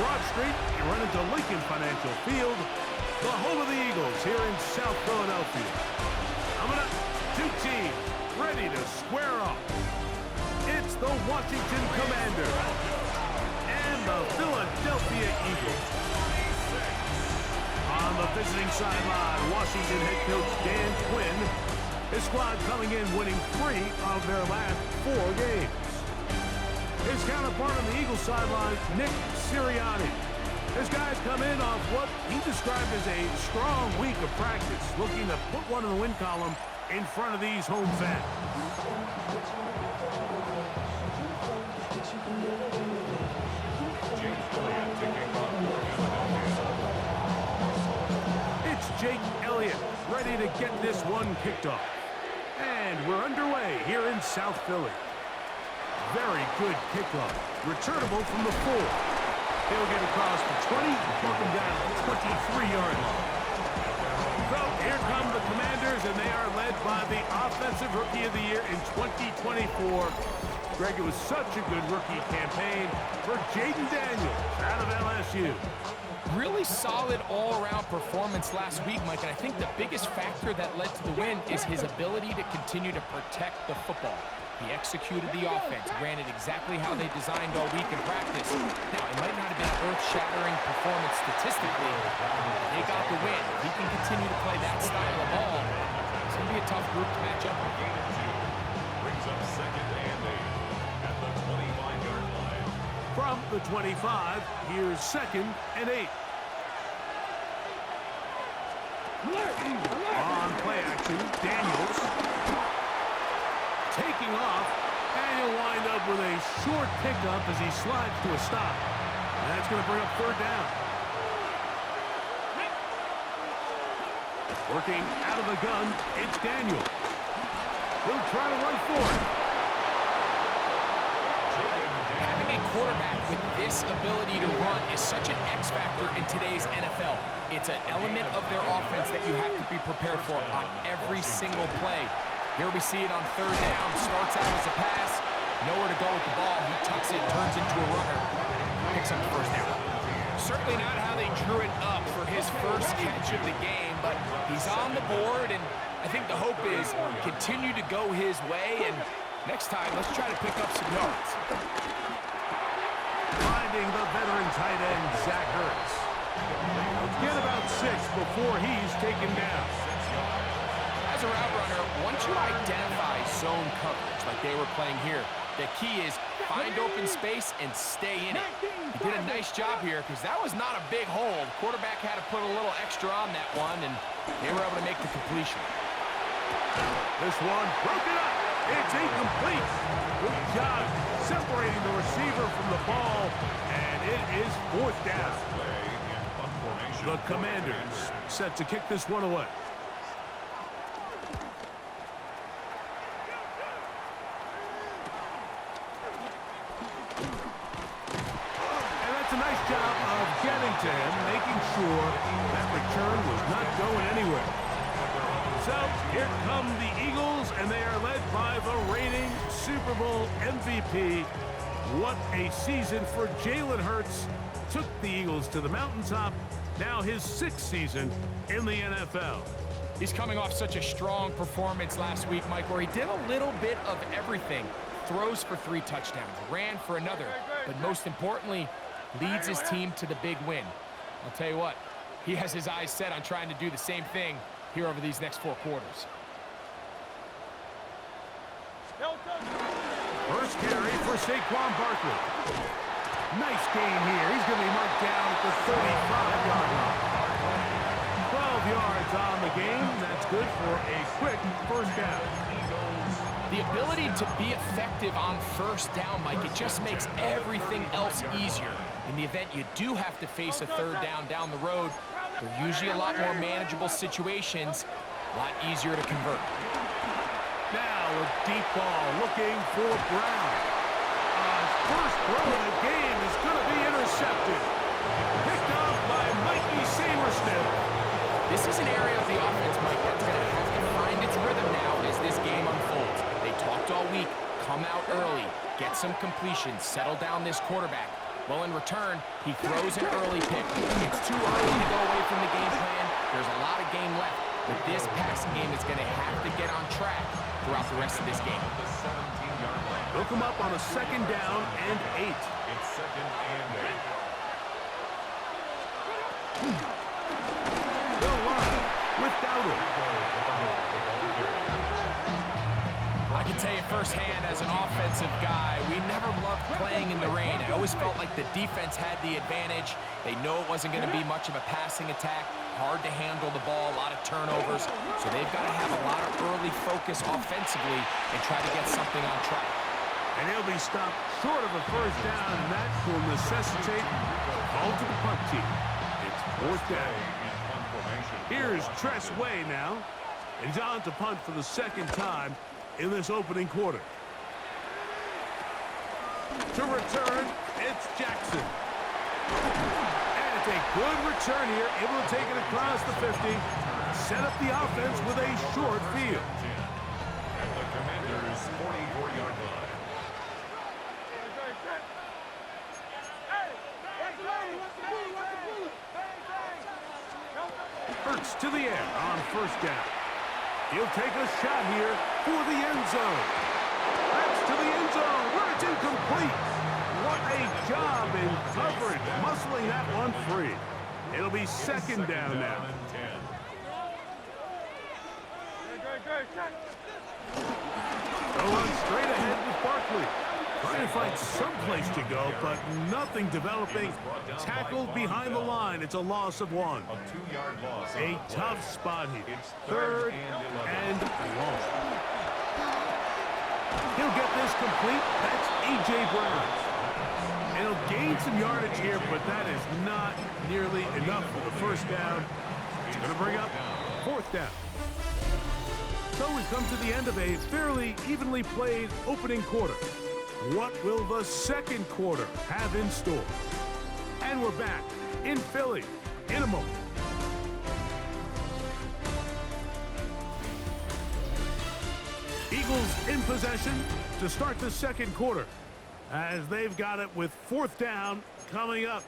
Broad Street, you run into Lincoln Financial Field, the home of the Eagles here in South Philadelphia. Coming up, two teams ready to square off. It's the Washington Commanders and the Philadelphia Eagles. On the visiting sideline, Washington head coach Dan Quinn. His squad coming in winning 3 of their last 4 games. His counterpart on the Eagles sideline, Nick Sirianni. His guys come in off what he described as a strong week of practice, looking to put one in the win column in front of these home fans. It's Jake Elliott ready to get this one kicked off. And we're underway here in South Philly. Very good kickoff. Returnable from the 4. He'll get across the 20, mark him down at the 23-yard line. So here come the Commanders, and they are led by the Offensive Rookie of the Year in 2024. Greg, it was such a good rookie campaign for Jaden Daniels out of LSU. Really solid all-around performance last week, Mike, and I think the biggest factor that led to the win is his ability to continue to protect the football. He executed the offense, ran it exactly how they designed all week in practice. Now, it might not have been an earth-shattering performance statistically, but they got the win. If he can continue to play that style of ball, it's going to be a tough group to match up with. Brings up second and 8 at the 25-yard line. From the 25, here's second and 8. On play action, Daniels taking off, and he'll wind up with a short pickup as he slides to a stop. And that's going to bring up third down. Working out of the gun, it's Daniels. He'll try to run for it. Having a quarterback with this ability to run is such an X factor in today's NFL. It's an element of their offense that you have to be prepared for on every single play. Here we see it on third down. Starts out as a pass. Nowhere to go with the ball. He tucks it, turns into a runner. Picks up the first down. Certainly not how they drew it up for his first catch of the game, but he's on the board, and I think the hope is continue to go his way, and next time, let's try to pick up some yards. Finding the veteran tight end, Zach Ertz. Get about 6 before he's taken down. As a route runner, once you identify zone coverage like they were playing here, the key is find open space and stay in it. He did a nice job here because that was not a big hole. The quarterback had to put a little extra on that one, and they were able to make the completion. This one broken up. It's incomplete. Good job separating the receiver from the ball, and it is fourth down. The Commanders set to kick this one away. A nice job of getting to him, making sure that return was not going anywhere. So here come the Eagles, and they are led by the reigning Super Bowl MVP. What a season for Jalen Hurts. Took the Eagles to the mountaintop. Now his 6th season in the NFL. He's coming off such a strong performance last week, Mike, where he did a little bit of everything. Throws for 3 touchdowns, ran for another, but most importantly, leads his team to the big win. I'll tell you what, he has his eyes set on trying to do the same thing here over these next 4 quarters. First carry for Saquon Barkley. Nice gain here. He's going to be marked down at the 35-yard line. 12 yards on the game. That's good for a quick first down. The ability to be effective on first down, Mike, it just makes everything else easier. In the event you do have to face a third down the road, they're usually a lot more manageable situations, a lot easier to convert. Now a deep ball looking for Brown. First throw of the game is going to be intercepted. Picked off by Mikey Samerston. This is an area of the offense, Mike, that's going to have to find its rhythm now as this game unfolds. They talked all week, come out early, get some completions, settle down this quarterback. Well, in return, he throws an early pick. It's too early to go away from the game plan. There's a lot of game left, but this passing game is going to have to get on track throughout the rest of this game. They'll come up on a 2nd down and 8. It's 2nd and 8. They'll line with Dowdle. I can tell you firsthand as an offensive guy, we never loved playing in the rain. It always felt like the defense had the advantage. They know it wasn't going to be much of a passing attack, hard to handle the ball, a lot of turnovers. So they've got to have a lot of early focus offensively and try to get something on track. And he'll be stopped short of a 1st down, and that will necessitate a call to the punt team. It's 4th down. Here's Tress Way now. He's on to punt for the 2nd time in this opening quarter. To return, it's Jackson. And it's a good return here, able to take it across the 50, set up the offense with a short field. At the Commanders' 44-yard line. Hurts to the air on 1st down. He'll take a shot here for the end zone. That's to the end zone where it's incomplete. What a job in coverage, muscling that one free. It'll be 2nd down now. They'll run straight ahead with Barkley. Trying to find some place to go, but nothing developing. Tackled behind the line. It's a loss of 1. A 2-yard loss. A tough spot here. 3rd and long. He'll get this complete. That's A.J. Brown. And he'll gain some yardage here, but that is not nearly enough for the 1st down. It's going to bring up 4th down. So we've come to the end of a fairly evenly played opening quarter. What will the 2nd quarter have in store? And we're back in Philly in a moment. Eagles in possession to start the 2nd quarter as they've got it with 4th down coming up.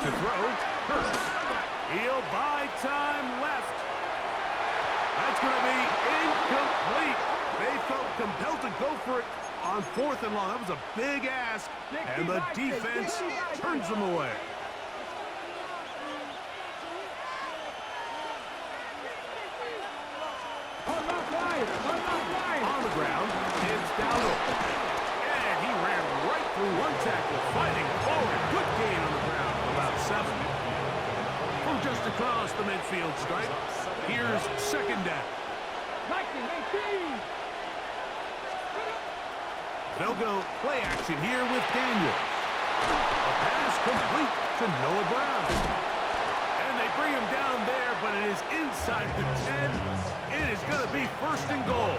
To throw, Hurts. He'll buy time left. That's going to be incomplete. They felt compelled to go for it on 4th and long. That was a big ask, and the defense turns them away. On the ground, it's Dowdle. And he ran right through one tackle, fighting forward. Good gain on the ground, about 7. From just across the midfield stripe, here's 2nd down. They'll go play action here with Daniels. A pass complete to Noah Brown. And they bring him down there, but it is inside the 10. It is going to be 1st and goal.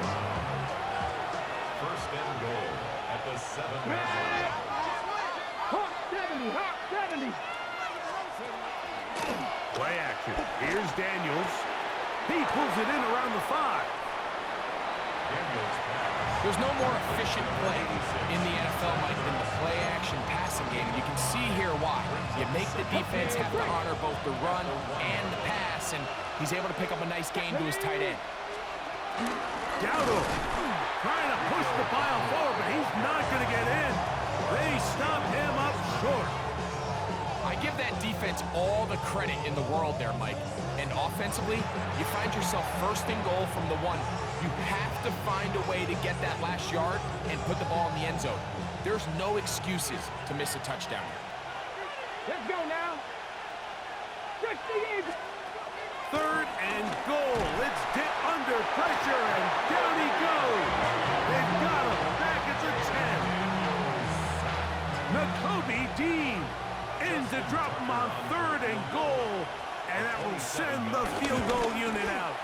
1st and goal at the 7-yard line. Hawk 70. Play action. Here's Daniels. He pulls it in around the 5. Daniels pass. There's no more efficient play in the NFL, Mike, than the play-action passing game. And you can see here why. You make the defense have to honor both the run and the pass, and he's able to pick up a nice gain to his tight end. Dowdle trying to push the pile forward, but he's not going to get in. They stop him up short. I give that defense all the credit in the world there, Mike. And offensively, you find yourself 1st and goal from the 1. You have to find a way to get that last yard and put the ball in the end zone. There's no excuses to miss a touchdown here. Let's go now. 3rd and goal. It's Dick under pressure, and down he goes. They've got him back at the 10. Nakobe Dean in to drop him on 3rd and goal, and that will send the field goal unit out.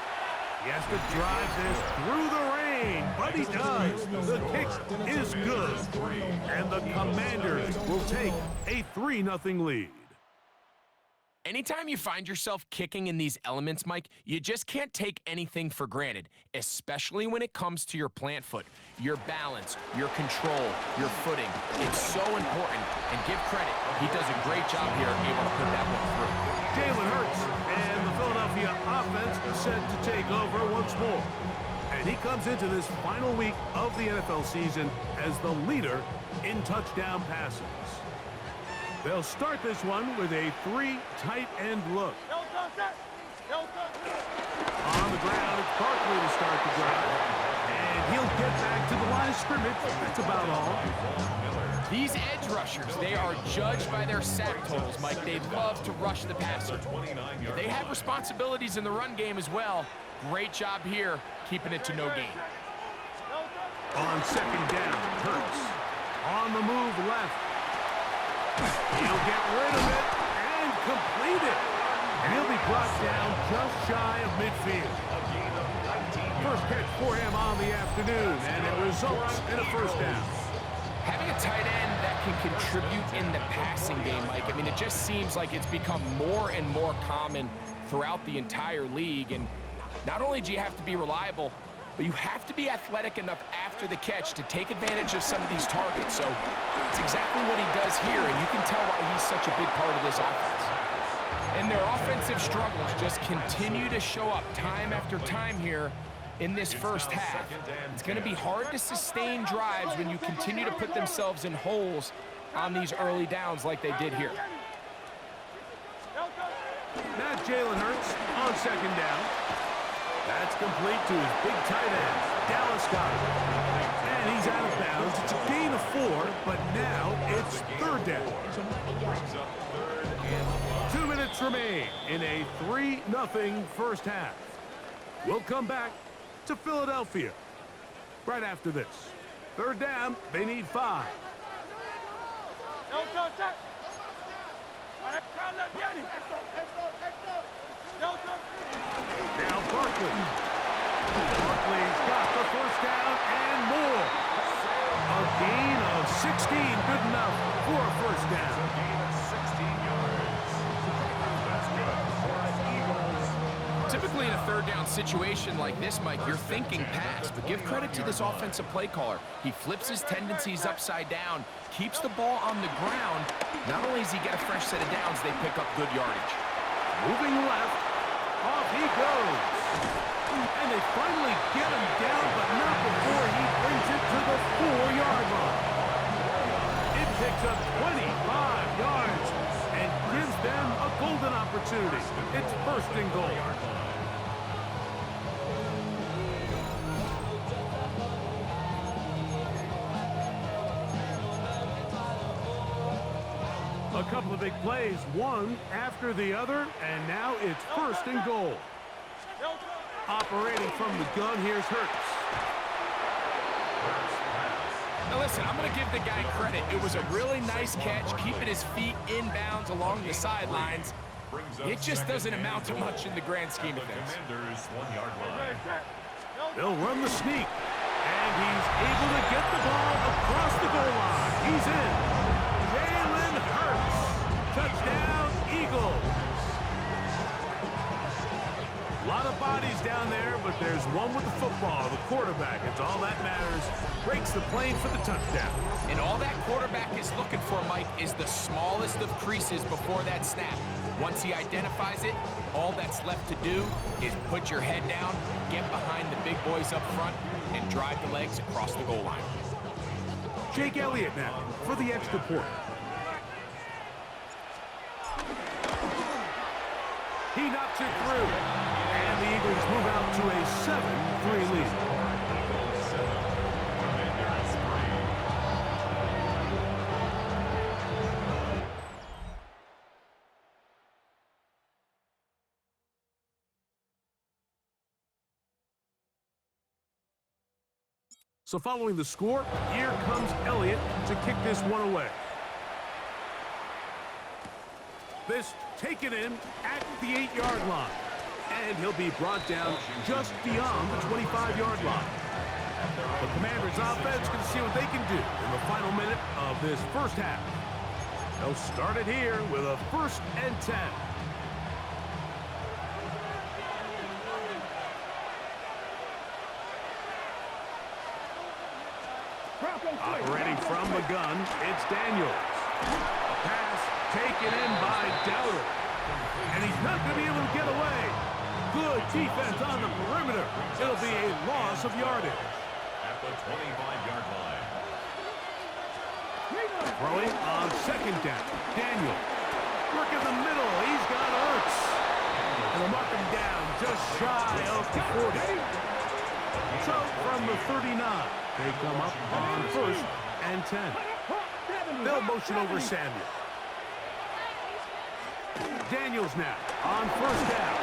He has to drive this through the rain, but he does. The kick is good, and the Commanders will take a 3-0 lead. Anytime you find yourself kicking in these elements, Mike, you just can't take anything for granted, especially when it comes to your plant foot. Your balance, your control, your footing. It's so important, and give credit, he does a great job here able to put that one through. Jalen Hurts and the Philadelphia offense set to take over once more. And he comes into this final week of the NFL season as the leader in touchdown passes. They'll start this one with a 3 tight end look. On the ground, it's Barkley to start the drive. And he'll get back to the line of scrimmage. That's about all. These edge rushers, they are judged by their sack totals, Mike. They love to rush the passer. They have responsibilities in the run game as well. Great job here, keeping it to no gain. On second down, Hurts. On the move left. He'll get rid of it and complete it. And he'll be brought down just shy of midfield. First catch for him on the afternoon, and it results in a first down. Having a tight end that can contribute in the passing game, Mike, I mean, it just seems like it's become more and more common throughout the entire league. And not only do you have to be reliable, but you have to be athletic enough after the catch to take advantage of some of these targets. So it's exactly what he does here, and you can tell why he's such a big part of this offense. And their offensive struggles just continue to show up time after time here in this first half. It's going to be hard to sustain drives when you continue to put themselves in holes on these early downs like they did here. Now Jalen Hurts on second down. That's complete to his big tight end, Dallas Goedert. And he's out of bounds. It's a gain of 4, but now it's third down. 2 minutes remain in a 3-0 first half. We'll come back to Philadelphia right after this. Third down, they need 5. Now Barkley. Barkley's got the first down and more. A gain of 16, good enough for a first down. Typically in a third down situation like this, Mike, you're thinking pass, but give credit to this offensive play caller. He flips his tendencies upside down, keeps the ball on the ground. Not only does he get a fresh set of downs, they pick up good yardage. Moving left, off he goes. And they finally get him down, but not before he brings it to the 4-yard line. It picks up 25 yards and gives them a golden opportunity. It's first and goal. A couple of big plays, one after the other, and now it's first and goal. Operating from the gun, here's Hurts. Now listen, I'm going to give the guy credit. It was a really nice catch, keeping his feet in bounds along the sidelines. It just doesn't amount to much in the grand scheme of things. They'll run the sneak, and he's able to get the ball across the goal line. He's in. Jalen Hurts. Touchdown, Eagles. A lot of bodies down there, but there's one with the football, the quarterback. It's all that matters. Breaks the plane for the touchdown. And all that quarterback is looking for, Mike, is the smallest of creases before that snap. Once he identifies it, all that's left to do is put your head down, get behind the big boys up front, and drive the legs across the goal line. Jake Elliott now for the extra point. He knocks it through, and the Eagles move out to a 7-3 lead. So following the score, here comes Elliott to kick this one away. This taken in at the 8-yard line. And he'll be brought down just beyond the 25-yard line. The Commanders' offense can see what they can do in the final minute of this first half. They'll start it here with a 1st and 10. Operating from the gun, it's Daniels. Pass taken in by Dowdle. And he's not going to be able to get away. Good defense on the perimeter. It'll be a loss of yardage. At the 25-yard line. Throwing on 2nd down. Daniels. Work in the middle. He's got Ertz. And they'll mark him down just shy of the 40. So from the 39, they come up on 1st and 10. They'll motion over Samuel. Daniels now on 1st down.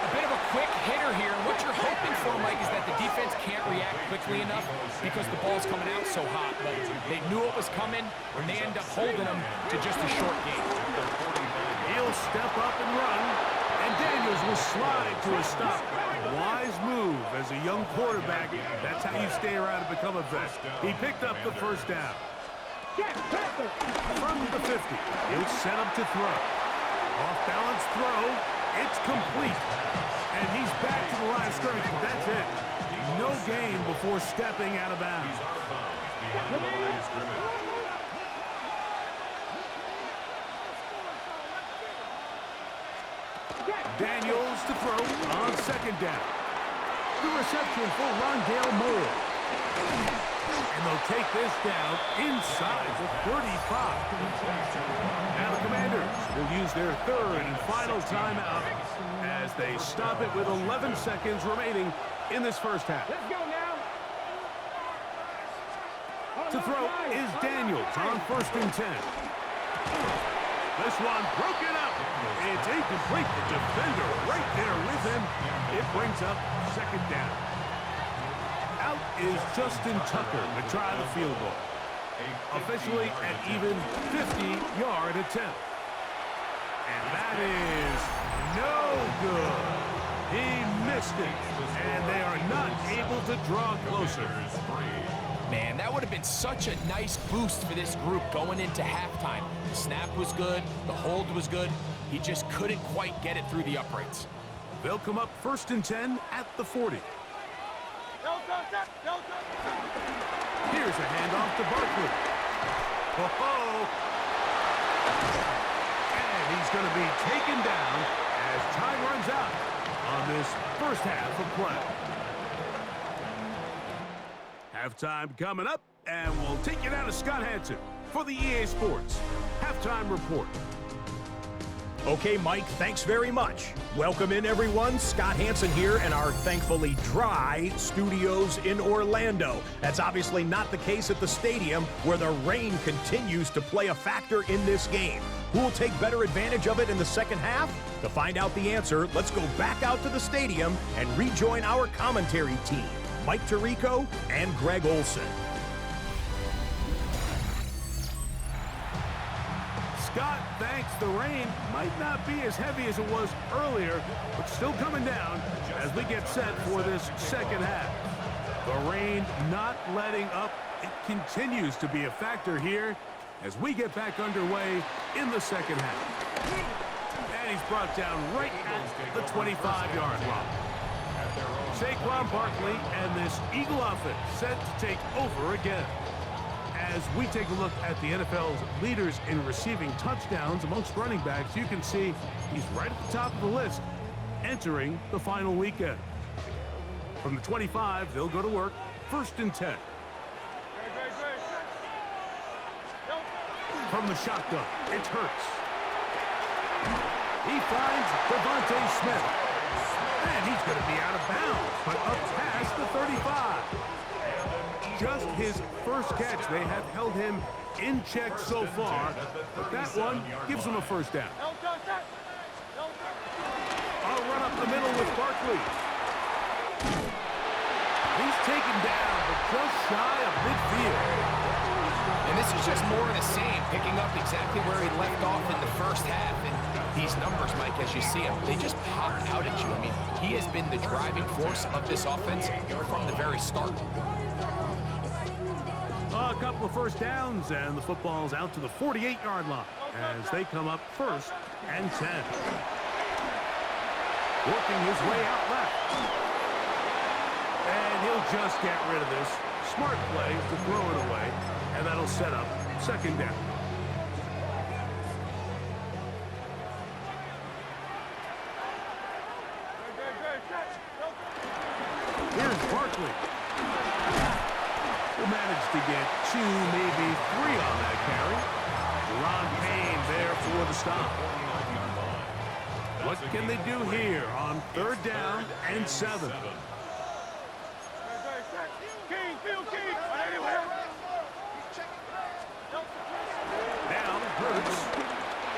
A bit of a quick hitter here. What you're hoping for, Mike, is that the defense can't react quickly enough because the ball's coming out so hot. But they knew it was coming, and they end up holding them to just a short game. He'll step up and run, and Daniels will slide to a stop. Wise move as a young quarterback. That's how you stay around and become a vet. He picked up the 1st down. From the 50, he'll set up to throw. Off-balance throw. It's complete. And he's back to the line of scrimmage. That's it. No gain before stepping out of bounds. Daniels to throw on 2nd down. The reception for Rondale Moore. And they'll take this down inside the 35. Now the Commanders will use their 3rd and final timeout as they stop it with 11 seconds remaining in this 1st half. Let's go now. To throw is Daniels on 1st and 10. This one broken up. It's incomplete. The defender right there with him. It brings up 2nd down. Out is Justin Tucker to try the field goal. Officially an even 50-yard attempt. And that is no good. He missed it. And they are not able to draw closer. Man, that would have been such a nice boost for this group going into halftime. The snap was good. The hold was good. He just couldn't quite get it through the uprights. They'll come up 1st and 10 at the 40. Here's a handoff to Barkley. Oh, and he's going to be taken down as time runs out on this 1st half of play. Halftime coming up, and we'll take you down to Scott Hansen for the EA Sports Halftime Report. Okay, Mike, thanks very much. Welcome in, everyone. Scott Hansen here in our thankfully dry studios in Orlando. That's obviously not the case at the stadium, where the rain continues to play a factor in this game. Who will take better advantage of it in the 2nd half? To find out the answer, let's go back out to the stadium and rejoin our commentary team, Mike Tirico and Greg Olson. Scott, thanks. The rain might not be as heavy as it was earlier, but still coming down as we get set for this 2nd half. The rain not letting up. It continues to be a factor here as we get back underway in the 2nd half. And he's brought down right at the 25-yard line. Saquon Barkley and this Eagle offense set to take over again. As we take a look at the NFL's leaders in receiving touchdowns amongst running backs, you can see he's right at the top of the list entering the final weekend. From the 25, they'll go to work, 1st and 10. From the shotgun, it's Hurts. He finds Devontae Smith. And he's going to be out of bounds, but up past the 35. Just his 1st catch. They have held him in check so far, but that one gives him a 1st down. I'll run up the middle with Barkley. He's taken down, but just shy of midfield. And this is just more of the same, picking up exactly where he left off in the 1st half. And these numbers, Mike, as you see them, they just pop out at you. I mean, he has been the driving force of this offense from the very start. couple of first downs, and the football's out to the 48-yard line as they come up 1st and 10. Working his way out left. And he'll just get rid of this. Smart play to throw it away, and that'll set up 2nd down. Here's Barkley. Will manage to get 2, maybe 3 on that carry. Ron Payne there for the stop. What can they do here on 3rd down and 7? Now Hurts.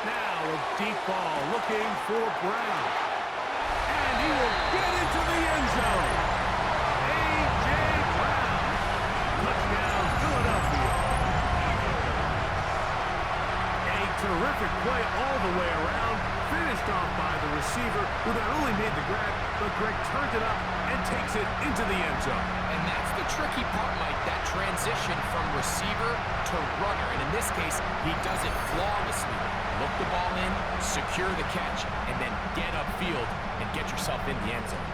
Now a deep ball looking for Brown. And he will get into the end zone. A.J. Brown. Touchdown, Philadelphia. A terrific play all the way around. Finished off by the receiver, who not only made the grab, but Greg turned it up and takes it into the end zone. And that's the tricky part, Mike, that transition from receiver to runner. And in this case, he does it flawlessly. Look the ball in, secure the catch, and then get upfield and get yourself in the end zone.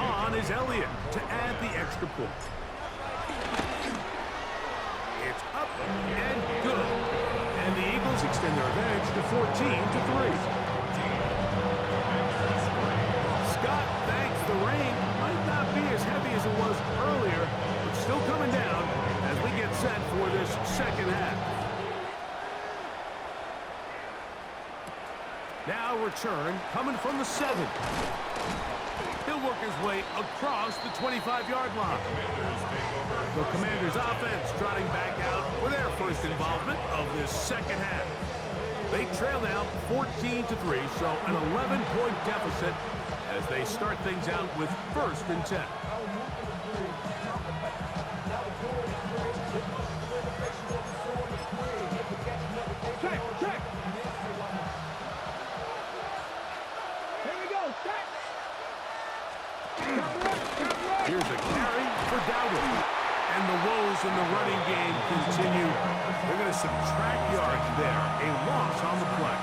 On is Elliott to add the extra point. It's up and good. And the Eagles extend their advantage to 14-3. Scott thanks the rain. Might not be as heavy as it was earlier, but still coming down as we get set for this 2nd half. Now return coming from the 7. He'll work his way across the 25-yard line. The Commanders' offense trotting back out for their first involvement of this 2nd half. They trail now 14-3, so an 11-point deficit as they start things out with 1st and 10. Check. Here we go, check. Here's a carry for Dowdle. And the woes in the running game continue. They're going to subtract yards there. A loss on the play.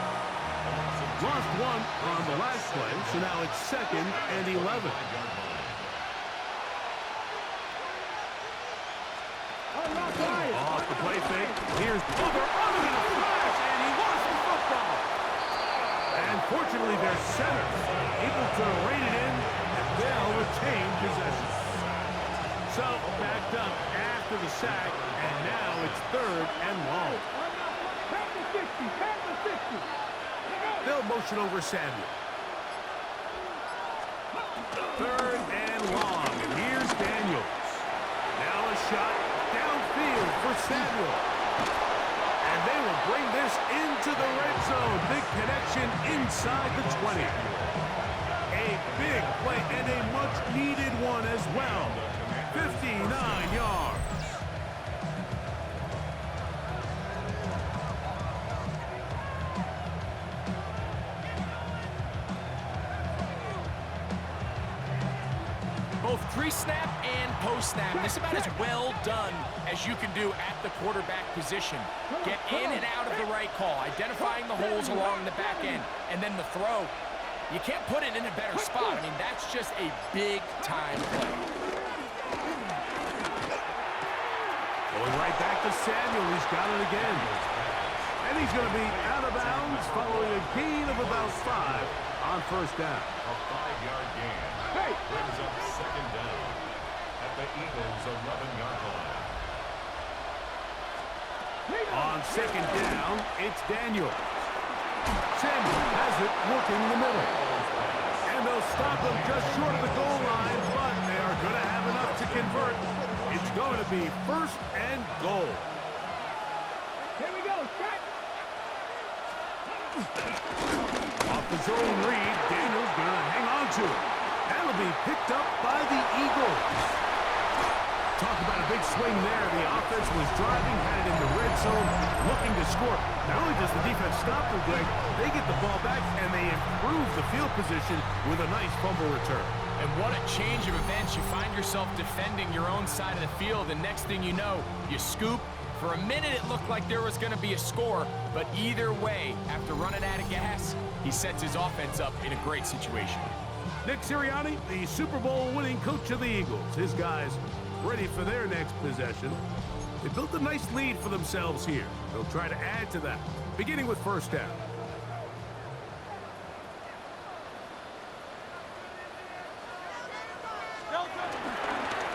Lost 1 on the last play, so now it's 2nd and 11. Off the play fake. Here's Booger under the flash, and he lost the football. And fortunately, their center able to rein it in, and they'll retain possession. So, backed up after the sack, and now it's 3rd and long. They'll motion over Samuel. 3rd and long, and here's Daniels. Now a shot downfield for Samuel. And they will bring this into the red zone. Big connection inside the 20. A big play and a much-needed one as well. 59 yards. Both pre-snap and post-snap. This is about as well done as you can do at the quarterback position. Get in and out of the right call, identifying the holes along the back end, and then the throw. You can't put it in a better spot. I mean, that's just a big-time play. Going right back to Samuel. He's got it again. And he's going to be out of bounds following a gain of about 5 on 1st down. A 5-yard gain. Brings up 2nd down at the Eagles' 11-yard line. On 2nd down, it's Daniels. Samuel has it working in the middle. And they'll stop him just short of the goal line, but they are going to have enough to convert. It's going to be 1st and goal. Here we go, check. Off the zone read, Daniels going to hang on to it. That'll be picked up by the Eagles. Talk about a big swing there. The offense was driving, had it in the red zone, looking to score. Not only does the defense stop them, Greg, they get the ball back and they improve the field position with a nice fumble return. And what a change of events. You find yourself defending your own side of the field, and next thing you know, you scoop. For a minute, it looked like there was going to be a score, but either way, after running out of gas, he sets his offense up in a great situation. Nick Sirianni, the Super Bowl winning coach of the Eagles. His guys ready for their next possession. They built a nice lead for themselves here. They'll try to add to that, beginning with first down.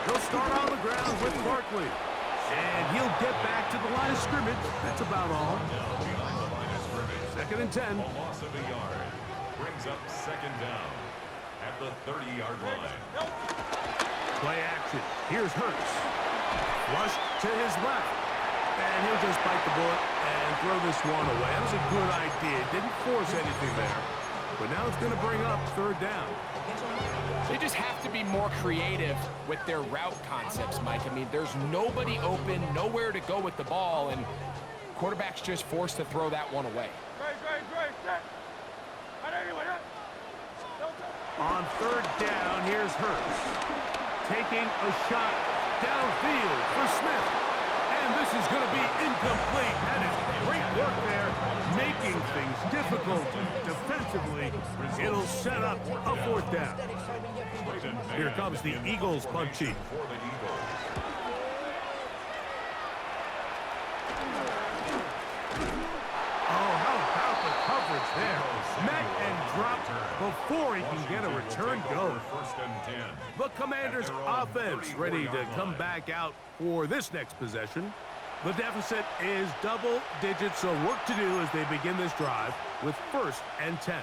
They'll start on the ground with Barkley. And he'll get back to the line of scrimmage. That's about all. Behind the line of scrimmage. Second and 10. A loss of a yard. Brings up second down at the 30-yard line. Play action. Here's Hurts. Flush to his left. And he'll just bite the bullet and throw this one away. That was a good idea. Didn't force anything there. But now it's going to bring up third down. They just have to be more creative with their route concepts, Mike. I mean, there's nobody open, nowhere to go with the ball, and quarterback's just forced to throw that one away. On third down, here's Hurts. Taking a shot downfield for Smith. And this is going to be incomplete. That is great work there, making things difficult defensively. It'll set up a fourth down. Here comes the Eagles punt chief. Oh, how about the coverage there? Met and dropped before he can get a return going. The Commanders' offense ready to come back out for this next possession. The deficit is double digits, so work to do as they begin this drive with first and 10.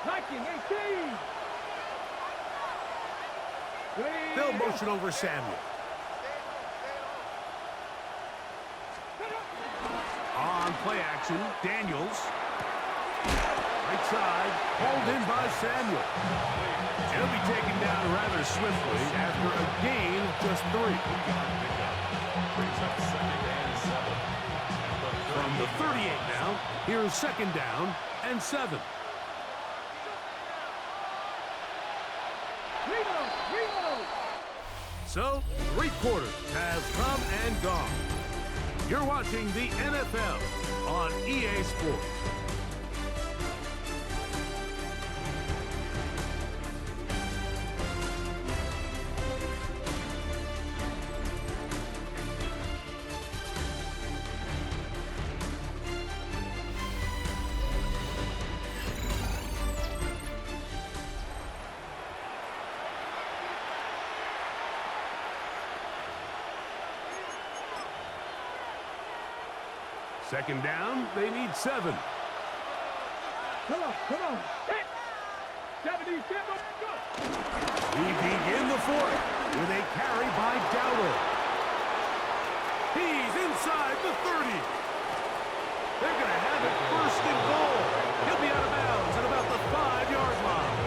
Liking 18. They'll motion over Samuel. On play action, Daniels. Right side, hauled in by Samuel. He'll be taken down rather swiftly after a gain of just 3. From the 38 now, here's second down and 7. So, 3 quarters have come and gone. You're watching the NFL on EA Sports. Second down, they need 7. Come on. Hit. 70, go. We begin the fourth with a carry by Dowdle. He's inside the 30. They're going to have it first and goal. He'll be out of bounds at about the 5-yard line.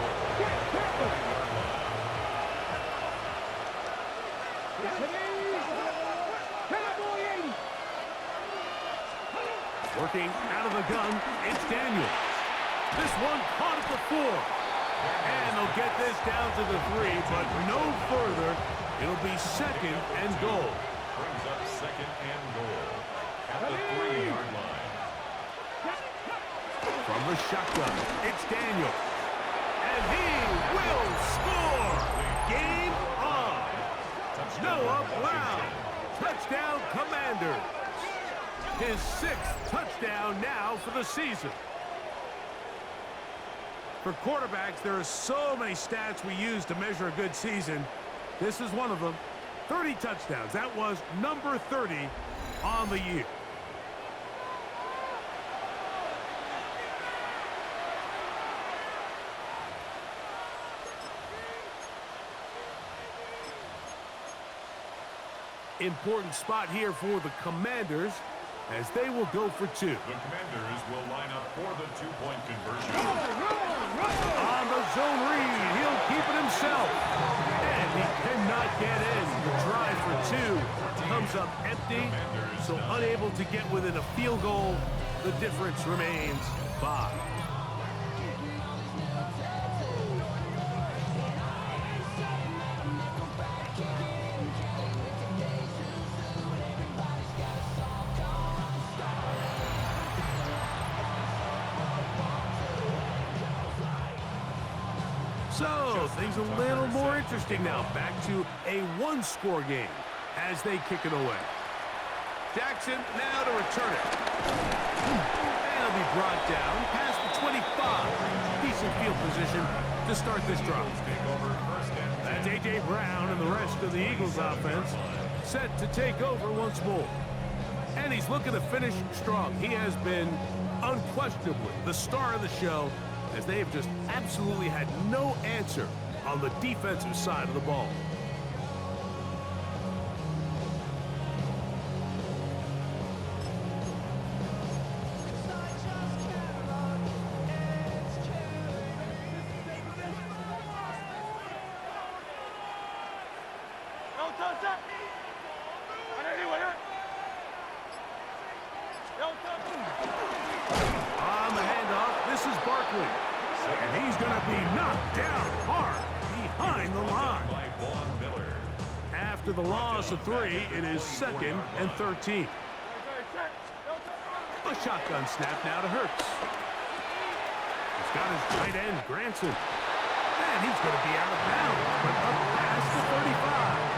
Working out of the gun, it's Daniels. This one caught at the 4. And they'll get this down to the 3, but no further. It'll be second and goal. Brings up second and goal at the 3-yard line. From the shotgun, it's Daniels. And he will score! Game on! Noah Brown. Touchdown Commanders. His 6th touchdown now for the season. For quarterbacks, there are so many stats we use to measure a good season. This is one of them. 30 touchdowns. That was number 30 on the year. Important spot here for the Commanders as they will go for 2. The Commanders will line up for the 2-point conversion. On the zone read, he'll keep it himself. And he cannot get in. The try for 2 comes up empty, so unable to get within a field goal. The difference remains 5. So, things a little more interesting now. Back to a one-score game as they kick it away. Jackson now to return it. And it'll be brought down past the 25. Decent field position to start this drive. That's A.J. Brown and the rest of the Eagles offense set to take over once more. And he's looking to finish strong. He has been unquestionably the star of the show, as they have just absolutely had no answer on the defensive side of the ball. On the handoff, this is Barkley. And he's going to be knocked down hard behind the line. After the loss of 3, it is 2nd and 13. A shotgun snap now to Hurts. He's got his tight end, Granson. And he's going to be out of bounds, but up past the 35.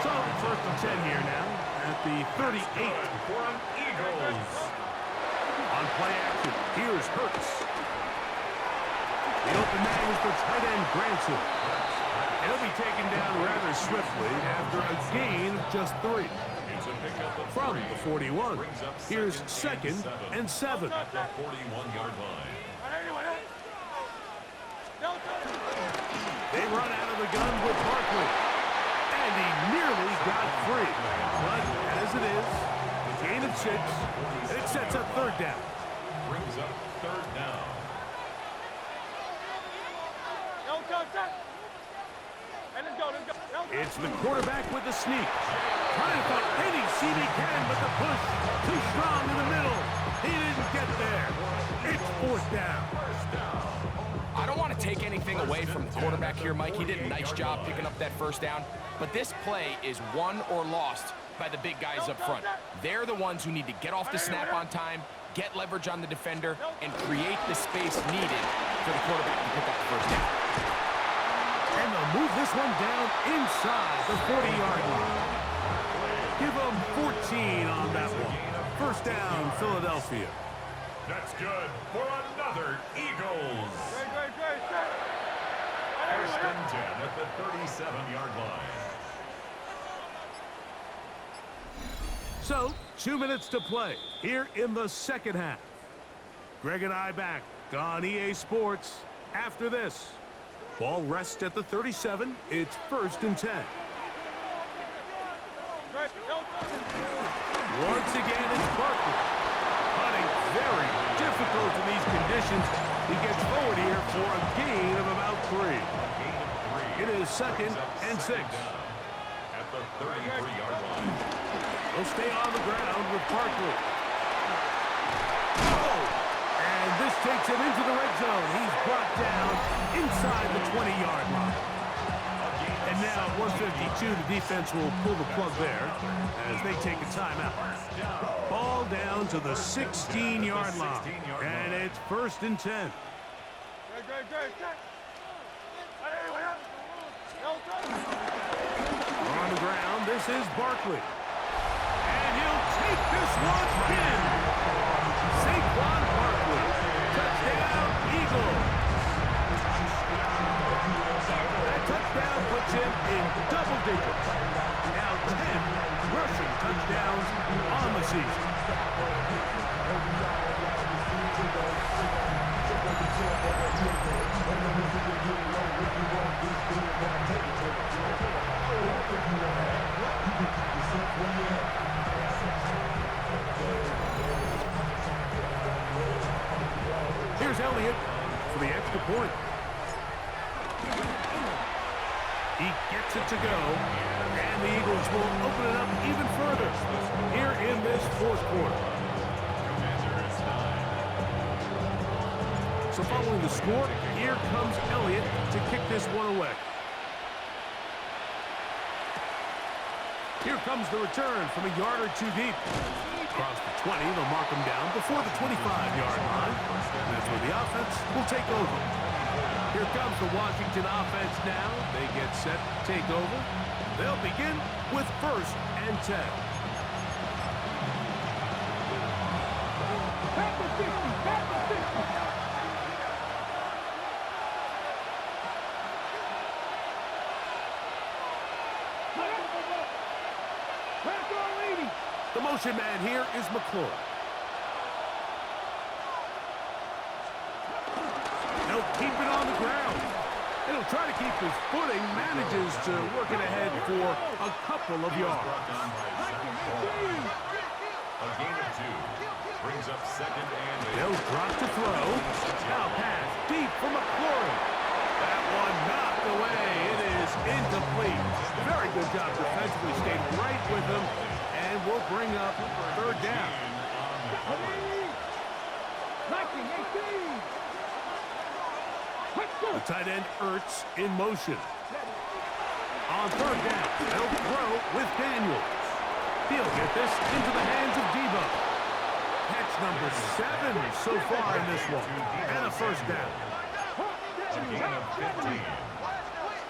So, 1st and 10 here now at the 38. For an Eagles. On play action, here's Hurts. The open man is for tight end Granson. He'll be taken down rather swiftly after a gain of just 3. From the 41, here's 2nd and 7. At the 41-yard line. They run out of the gun with Barkley. And he nearly got free. But as it is, gain of 6, and it sets up 3rd down. Brings up 3rd down. It's the quarterback with the sneak. Trying for any seam he can, but the push too strong in the middle. He didn't get there. It's 4th down. I don't want to take anything away from the quarterback here, Mike. He did a nice job picking up that 1st down. But this play is won or lost by the big guys up front. They're the ones who need to get off the snap on time, get leverage on the defender, and create the space needed for the quarterback to pick up the 1st down. And they'll move this one down inside the 40-yard line. Give them 14 on that one. 1st down, Philadelphia. That's good for another Eagles. 1st and 10 at the 37-yard line. So, 2 minutes to play here in the 2nd half. Greg and I back on EA Sports after this. Ball rests at the 37. It's 1st and 10. Once again, it's Barkley. Hunting very difficult in these conditions. He gets forward here for a gain of about 3. It is 2nd and 6. At the 33-yard line. He'll stay on the ground with Barkley. Oh! And this takes him into the red zone. He's brought down inside the 20-yard line. And now at 152, the defense will pull the plug there as they take a timeout. Ball down to the 16-yard line. And it's 1st and 10. On the ground, this is Barkley. And he'll take this one in. Saquon Barkley. Touchdown, Eagles. That touchdown puts him in double digits. Now 10 rushing touchdowns on the season. Here's Elliott for the extra point. He gets it to go, and the Eagles will open it up even further here in this fourth quarter. So following the score, here comes Elliott to kick this one away. Here comes the return from a yard or two deep. Across the 20, they'll mark him down before the 25-yard line. And that's where the offense will take over. Here comes the Washington offense now. They get set to take over. They'll begin with 1st and 10. Back to 50, back to 50. The motion man here is McClure. He'll keep it on the ground. And he'll try to keep his footing, manages to work it ahead for a couple of yards. A gain of 2 brings up 2nd and 8. They'll drop to throw. Now pass deep for McClure. That one knocked away. It is incomplete. Very good job defensively, stayed right with him. And we'll bring up 3rd down. The tight end Ertz in motion. On 3rd down, they'll throw with Daniels. He'll get this into the hands of Debo. Catch number 7 so far in this one. And a 1st down. A gain of 15.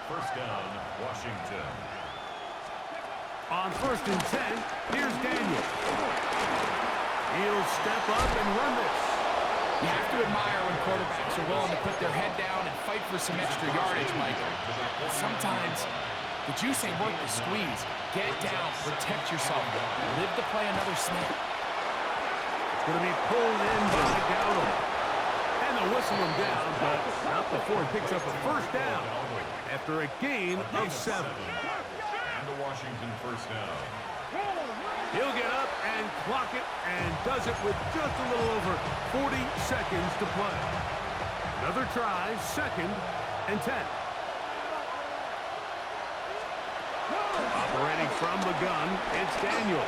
1st down, Washington. On 1st and 10, here's Daniel. He'll step up and run this. You have to admire when quarterbacks are willing to put their head down and fight for some extra yardage, Mike. But sometimes the juice ain't worth the squeeze. Get down, protect yourself, live to play another snap. It's going to be pulled in by Gallo. And they'll whistle him down, but not before he picks up a 1st down after a gain of 7. The Washington 1st down. He'll get up and clock it and does it with just a little over 40 seconds to play. Another try, 2nd and 10. Operating from the gun, it's Daniels.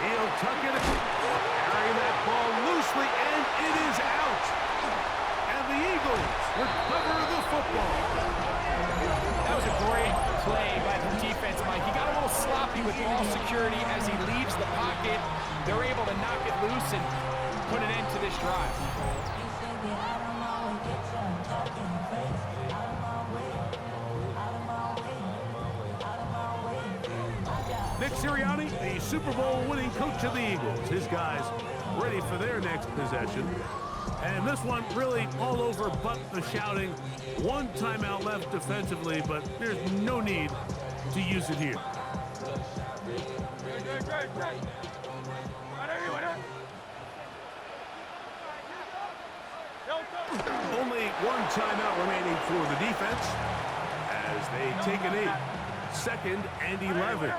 He'll tuck it, carrying that ball loosely, and it is out. And the Eagles recover the football. That was a great play by the defense, Mike. He got a little sloppy with ball security as he leaves the pocket. They're able to knock it loose and put an end to this drive. Nick Sirianni, the Super Bowl winning coach of the Eagles. His guys ready for their next possession. And this one really all over but the shouting. 1 timeout left defensively, but there's no need to use it here. Only 1 timeout remaining for the defense as they take an 8. 2nd and 11.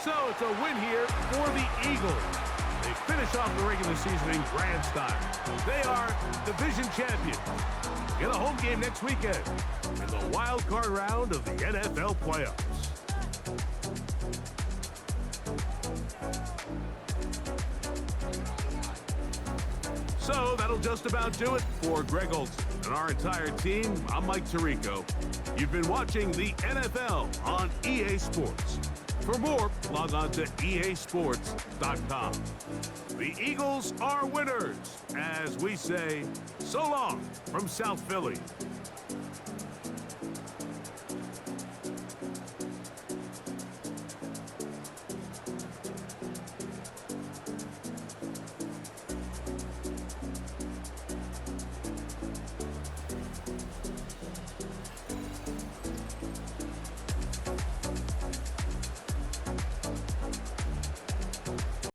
So it's a win here for the Eagles. They finish off the regular season in grand style. They are division champions. Get a home game next weekend in the wild card round of the NFL playoffs. So that'll just about do it for Greg Olson and our entire team. I'm Mike Tirico. You've been watching the NFL on EA Sports. For more, log on to easports.com. The Eagles are winners, as we say, so long from South Philly.